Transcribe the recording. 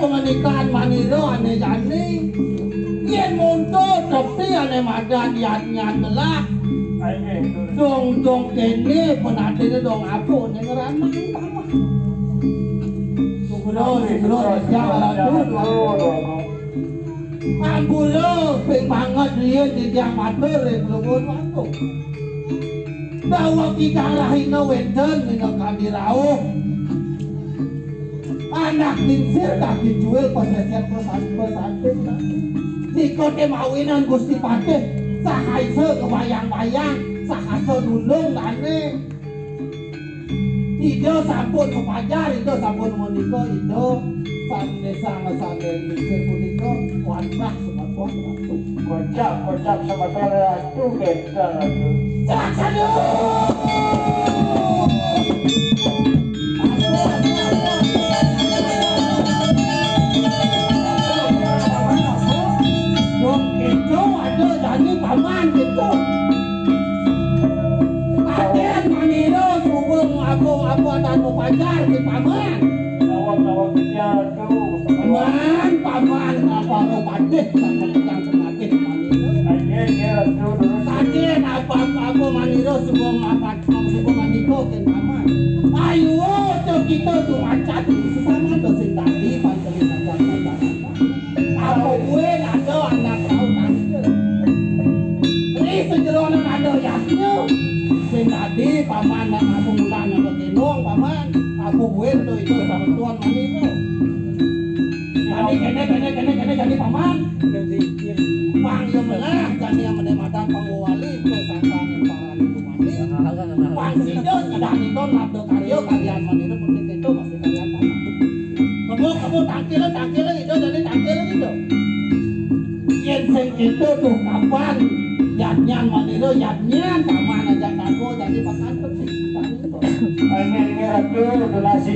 Pemanikan maniro ane jani yen monto tapi ane madan yat-yat gelak dong kene penatene dong apo ning ranang tawah sugro jalan ambulo ping banget riyen di tiang matur belum waktu bahwa kita lahirna wenten ning kandirauh anak dinsir tak dijual pasresian pesantren jika mawinan Gusti Patih sahaise kebayang-bayang sahasa nulung tane ide sampun kepajar ide sampun menika ide sande dinsir punika wantah sematwa ratu kocap sematwa ratu gendang ratu saksana paman gitu. Aden maniro subeng apa dan mau pacar di paman. Awak bicara tu. Paman apa mau patih yang sematih maniro. Aden apa maniro subeng maniro ke paman. Ayo tu kita tu macat sesama tu sendiri pancen saja. Apa gue ada anak kau sejeronan ada yaknya sing tadi paman nak aku mulanya begenong paman aku gue itu sama tuan maniro jadi paman pang yang menah jadi yang menematan pangwali itu sangkan yang paran itu mani pang sido sudah nonton labdo karyo kalian maniro penting itu masih kalian paman kamu tangkilan itu jadi tangkilan itu yang sing itu tuh kapan yatnyan maniro yatnyan paman aja kago jadi pakan penting ini ratu donasi